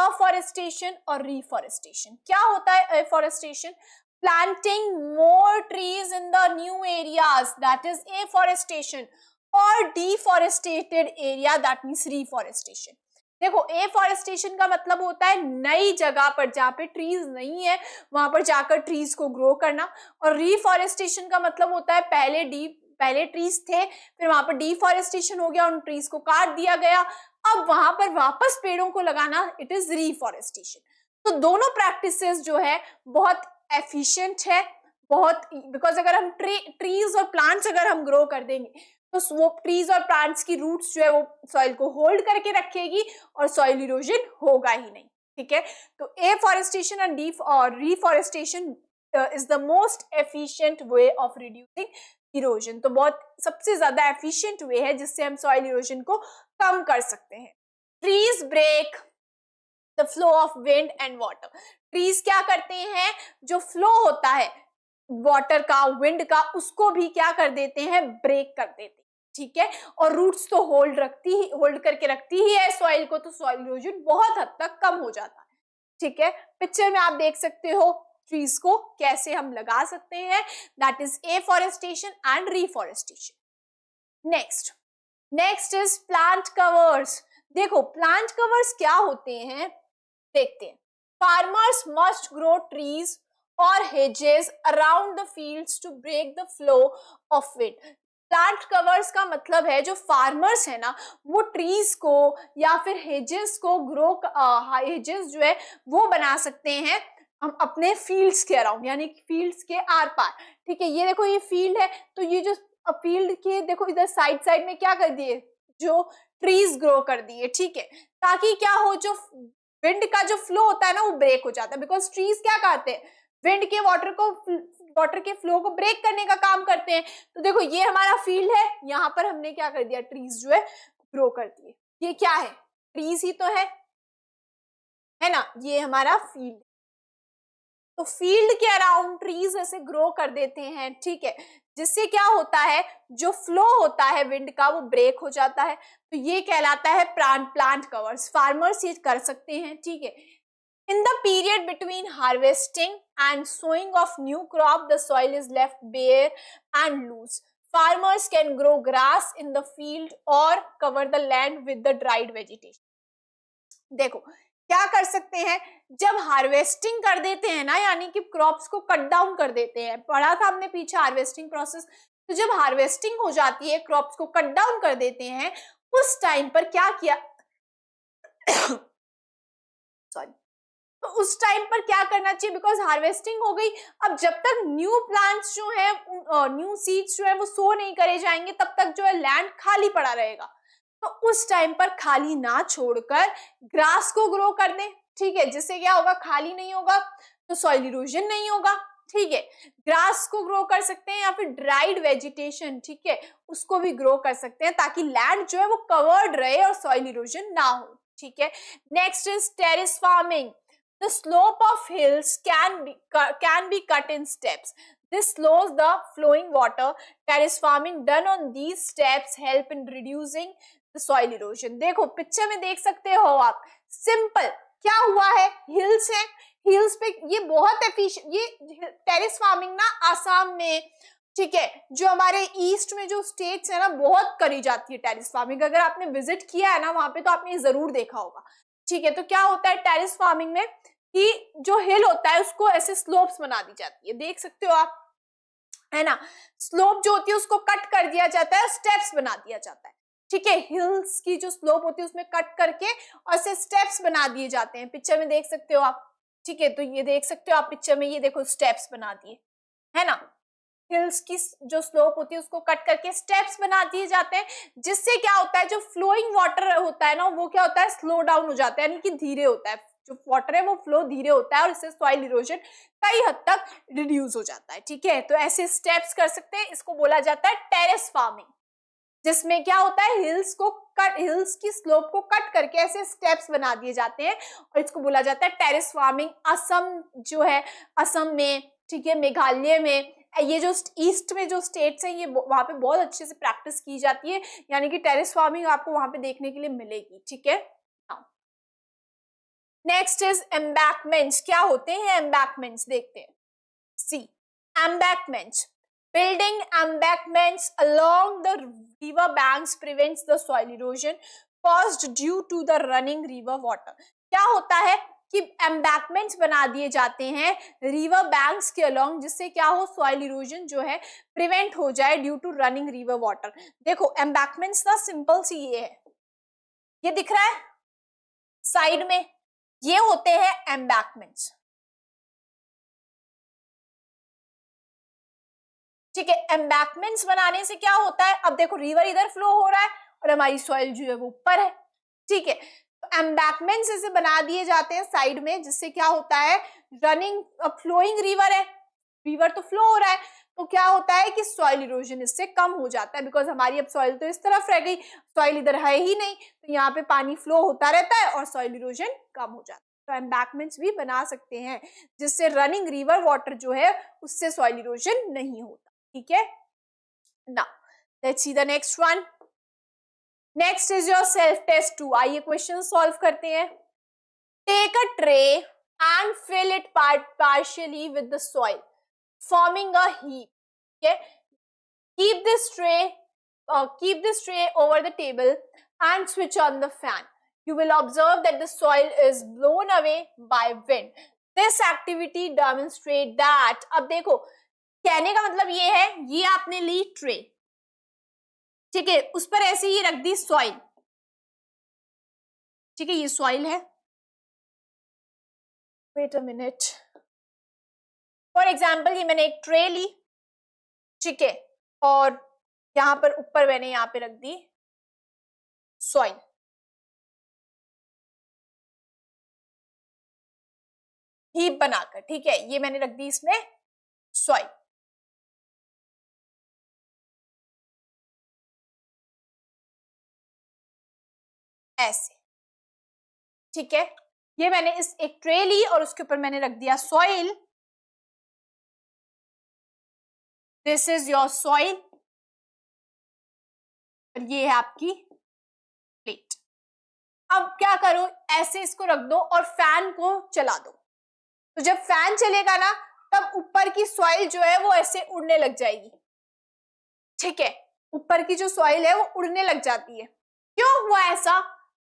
अफॉरेस्टेशन और रिफॉरेस्टेशन। क्या होता है afforestation? Planting more trees in the new areas, that is afforestation, or deforested area, that means reforestation. देखो एफॉरेस्टेशन का मतलब होता है नई जगह पर जहाँ पे ट्रीज नहीं है वहां पर जाकर ट्रीज को ग्रो करना, और रिफॉरेस्टेशन का मतलब होता है पहले ट्रीज थे, फिर वहां पर डिफॉरेस्टेशन हो गया, उन ट्रीज को काट दिया गया, अब वहां पर वापस पेड़ों को लगाना, इट इज रिफॉरेस्टेशन। तो दोनों प्रैक्टिसेस जो है बहुत एफिशिएंट है, बहुत, बिकॉज अगर हम ट्रीज और प्लांट्स अगर हम ग्रो कर देंगे तो वो ट्रीज और प्लांट्स की रूट्स जो है वो सॉइल को होल्ड करके रखेगी और सॉइल इरोजन होगा ही नहीं। ठीक है, तो afforestation and reforestation is the most efficient way of reducing erosion. तो बहुत सबसे ज्यादा एफिशिएंट वे है जिससे हम सॉइल इरोजन को कम कर सकते हैं। Trees break the flow of wind and water. Trees क्या करते हैं, जो फ्लो होता है वाटर का, विंड का, उसको भी क्या कर देते हैं, ब्रेक कर देते हैं। ठीक है, और रूट्स तो होल्ड करके रखती ही है सॉइल को, तो सॉइल इरोजन बहुत हद तक कम हो जाता है। ठीक है, पिक्चर में आप देख सकते हो ट्रीज को कैसे हम लगा सकते हैं, that is afforestation and reforestation. Next is plant covers. देखो प्लांट कवर्स क्या होते हैं, देखते हैं। फार्मर्स मस्ट ग्रो ट्रीज और hedges around the fields to break the flow of wind. Plant covers का मतलब है जो फार्मर्स है ना वो ट्रीज को या फिर हेजेस को हेजेस जो है वो बना सकते हैं हम अपने फील्ड्स के अराउंड, यानी फील्ड्स के आर पार। ठीक है, ये देखो ये फील्ड है, तो ये जो फील्ड के देखो इधर साइड में क्या कर दिए, जो ट्रीज ग्रो कर दिए। ठीक है, ताकि क्या हो, जो विंड का जो फ्लो होता है ना वो ब्रेक हो जाता है, बिकॉज ट्रीज क्या करते हैं, विंड के वाटर के फ्लो को ब्रेक करने का काम करते हैं। तो देखो ये हमारा फील्ड है, यहाँ पर हमने क्या कर दिया, ट्रीज जो है ग्रो कर दिए। ये क्या है, ट्रीज ही तो है ना, ये हमारा फील्ड। तो फील्ड के अराउंड ट्रीज ऐसे ग्रो कर देते हैं। ठीक है, जिससे क्या होता है, जो फ्लो होता है विंड का वो ब्रेक हो जाता है, तो ये कहलाता है प्लांट कवर्स। फार्मर्स ये कर सकते हैं। ठीक है, in the period between harvesting and sowing of new crop, the soil is left bare and loose. Farmers can grow grass in the field or cover the land with the dried vegetation. देखो क्या कर सकते हैं, जब harvesting कर देते हैं ना, यानी कि क्रॉप्स को कट डाउन कर देते हैं, पढ़ा था हमने पीछे हार्वेस्टिंग प्रोसेस, तो जब हार्वेस्टिंग हो जाती है, क्रॉप्स को कट डाउन कर देते हैं, उस टाइम पर क्या किया सॉरी, तो उस टाइम पर क्या करना चाहिए, बिकॉज हार्वेस्टिंग हो गई, अब जब तक न्यू प्लांट्स जो है, न्यू सीड्स जो है वो सो नहीं करे जाएंगे, तब तक जो है लैंड खाली पड़ा रहेगा। तो उस टाइम पर खाली ना छोड़कर ग्रास को ग्रो कर दें, ठीक है, जिससे क्या होगा, खाली नहीं होगा तो सॉइल इरोजन नहीं होगा, ठीक है। ग्रास को ग्रो कर सकते हैं या फिर ड्राइड वेजिटेशन, ठीक है, उसको भी ग्रो कर सकते हैं, ताकि लैंड जो है वो कवर्ड रहे और सॉइल इरोजन ना हो, ठीक है। Next is terrace farming. The slope of hills can be cut in steps. This slows the flowing water. Terrace farming done on these steps help in reducing the soil erosion. देखो picture में देख सकते हो आप, simple क्या हुआ है, hills है, हिल्स पे ये बहुत एफिशिएंट, ये टेरेस फार्मिंग ना आसाम में, ठीक है, जो हमारे ईस्ट में जो स्टेट्स है ना, बहुत करी जाती है टेरेस फार्मिंग। अगर आपने विजिट किया है ना वहां पे, तो आपने जरूर देखा होगा, ठीक है। तो क्या होता है टेरेस फार्मिंग में कि जो हिल होता है उसको ऐसे स्लोप्स बना दी जाती है, देख सकते हो आप, है ना, स्लोप जो होती है उसको कट कर दिया जाता है, स्टेप्स बना दिया जाता है, ठीक है। हिल्स की जो स्लोप होती है उसमें कट करके और ऐसे स्टेप्स बना दिए जाते हैं, पिक्चर में देख सकते हो आप, ठीक है। तो ये देख सकते हो आप पिक्चर में, ये देखो स्टेप्स बना दिए, है ना, हिल्स की जो स्लोप होती है उसको कट करके स्टेप्स बना दिए जाते हैं, जिससे क्या होता है, जो फ्लोइंग वाटर होता है ना, वो क्या होता है, स्लो डाउन हो जाता है, यानी कि धीरे होता है, जो वाटर है वो फ्लो धीरे होता है, और इससे सॉइल इरोजन कई हद तक रिड्यूस हो जाता है, ठीक है। तो ऐसे स्टेप्स कर सकते हैं, इसको बोला जाता है टेरेस फार्मिंग, जिसमें क्या होता है, हिल्स की स्लोप को कट करके ऐसे स्टेप्स बना दिए जाते हैं, और इसको बोला जाता है टेरेस फार्मिंग। असम जो है, असम में, ठीक है, मेघालय में, ये जो ईस्ट में जो स्टेट्स हैं, ये वहां पे बहुत अच्छे से प्रैक्टिस की जाती है, यानी कि टेरेस फार्मिंग आपको वहां पे देखने के लिए मिलेगी, ठीक है। Next is embankments. क्या होते हैं एम्बैकमेंट्स, देखते हैं। सी एम्बैकमेंट्स, building embankments along the river banks prevents the soil erosion caused due to the running river water. क्या होता है कि एम्बैकमेंट्स बना दिए जाते हैं रिवर बैंक्स के अलोंग, जिससे क्या हो, सॉइल इरोजन जो है प्रिवेंट हो जाए due to running river water. देखो एम्बैकमेंट्स ना सिंपल सी ये है, ये दिख रहा है साइड में, ये होते हैं एम्बैकमेंट्स, ठीक है। एम्बैकमेंट्स बनाने से क्या होता है, अब देखो रिवर इधर फ्लो हो रहा है और हमारी सॉइल जो है वो ऊपर है, ठीक है। तो एम्बैकमेंट्स ऐसे बना दिए जाते हैं साइड में, जिससे क्या होता है, रनिंग फ्लोइंग रिवर है, रिवर तो फ्लो हो रहा है, तो क्या होता है कि सॉइल इरोजन इससे कम हो जाता है, बिकॉज हमारी अब सॉइल तो इस तरफ रह गई, सॉइल इधर है ही नहीं, तो यहाँ पे पानी फ्लो होता रहता है और सॉइल इरोजन कम हो जाता है। तो एम्बैकमेंट्स भी बना सकते हैं, जिससे रनिंग रिवर वाटर जो है उससे सॉइल इरोजन नहीं होता, ठीक है। Now let's see the next one. Next is your self test 2। आइए क्वेश्चन सॉल्व करते हैं। Take a tray and fill it partially with the soil, forming a heap. Okay, keep this tray over the table and switch on the fan. You will observe that the soil is blown away by wind. This activity demonstrate that, अब देखो कहने का मतलब ये है, ये आपने ली tray, ठीक है, उस पर ऐसे ही रख दी सॉइल, ठीक है, ये सॉइल है, wait a minute, for example ये मैंने एक ट्रे ली, ठीक है, और यहां पर ऊपर मैंने यहां पे रख दी सॉइल, हीप बनाकर, ठीक है, ये मैंने रख दी इसमें सॉइल, ऐसे, ठीक है। ये मैंने इस एक ट्रे ली और उसके ऊपर मैंने रख दिया soil, this is your soil, और ये है आपकी प्लेट। अब क्या करो, ऐसे इसको रख दो और फैन को चला दो, तो जब फैन चलेगा ना, तब ऊपर की सॉइल जो है वो ऐसे उड़ने लग जाएगी, ठीक है, ऊपर की जो सॉइल है वो उड़ने लग जाती है। क्यों हुआ ऐसा,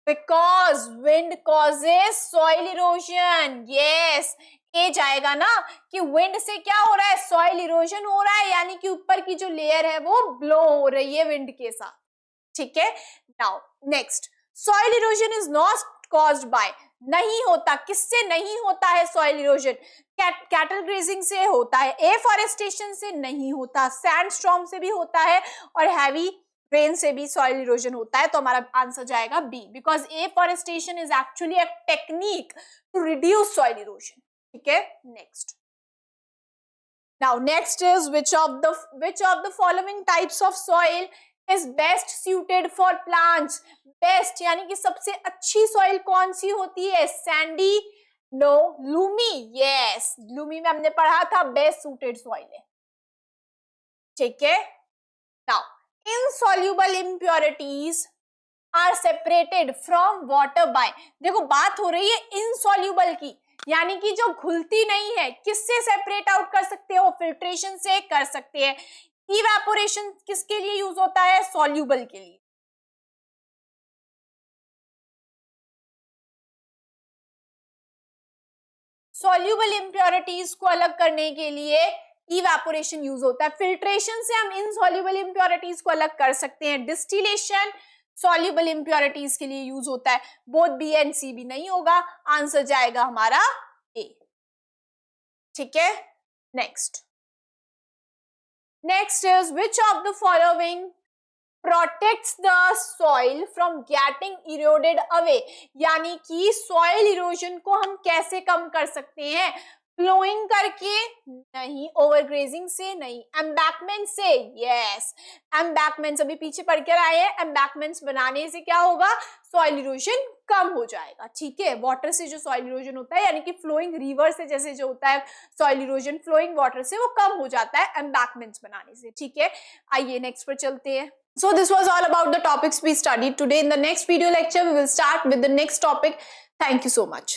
because wind causes soil erosion. Yes, ये जाएगा ना कि विंड से क्या हो रहा है, सॉइल इरोजन हो रहा है, यानी कि ऊपर की जो लेयर है वो ब्लो हो रही है विंड के साथ। ठीक है, now next, soil erosion is not caused by, नहीं होता, किससे नहीं होता है सॉइल इरोजन? कैटल ग्रेजिंग से होता है, एफॉरेस्टेशन से नहीं होता, सैंडस्टॉर्म से भी होता है, और हैवी रेन से भी सॉइल इरोजन होता है। तो हमारा आंसर जाएगा B, because afforestation is actually a technique to reduce soil erosion. ठीक है, next, now next is which of the following types of soil is best suited for plants? Best यानी कि सबसे अच्छी सॉइल कौन सी होती है? Sandy, no, loamy. Yes, loamy में हमने पढ़ा था बेस्ट सूटेड सॉइल है। ठीक है, now insoluble impurities are separated from water by, देखो बात हो रही है इनसॉल्युबल की, यानी कि जो घुलती नहीं है, किससे सेपरेट आउट कर सकते हो? फिल्ट्रेशन से कर सकते हैं। इवेपोरेशन किसके लिए यूज होता है? सॉल्युबल के लिए। सॉल्युबल इम्प्योरिटीज को अलग करने के लिए इवेपोरेशन यूज होता है। फिल्ट्रेशन से हम इनसॉल्युबल इम्प्योरिटीज को अलग कर सकते हैं। डिस्टिलेशन सॉल्युबल इम्प्योरिटीज के लिए यूज होता है। बोथ बी एंड सी भी नहीं होगा, आंसर जाएगा हमारा ए। ठीक है, next is which of the following protects the soil from getting eroded away, यानी कि सॉइल इरोजन को हम कैसे कम कर सकते हैं? फ्लोइंग करके नहीं, ओवरग्रेजिंग से नहीं, एम्बैकमेंट से। यस, एम्बैकमेंट्स अभी पीछे पढ़ कर आए हैं, एम्बैकमेंट्स बनाने से क्या होगा? सॉइल इरोजन कम हो जाएगा। ठीक है, वाटर से जो सॉइल इरोजन होता है, यानी कि फ्लोइंग रिवर से जैसे जो होता है सॉइल इरोजन, फ्लोइंग वाटर से वो कम हो जाता है एम्बैकमेंट्स बनाने से। ठीक है, आइए नेक्स्ट पर चलते हैं। So this was all about the topics we studied today. In the next video lecture, we will start with the next topic. Thank you so much.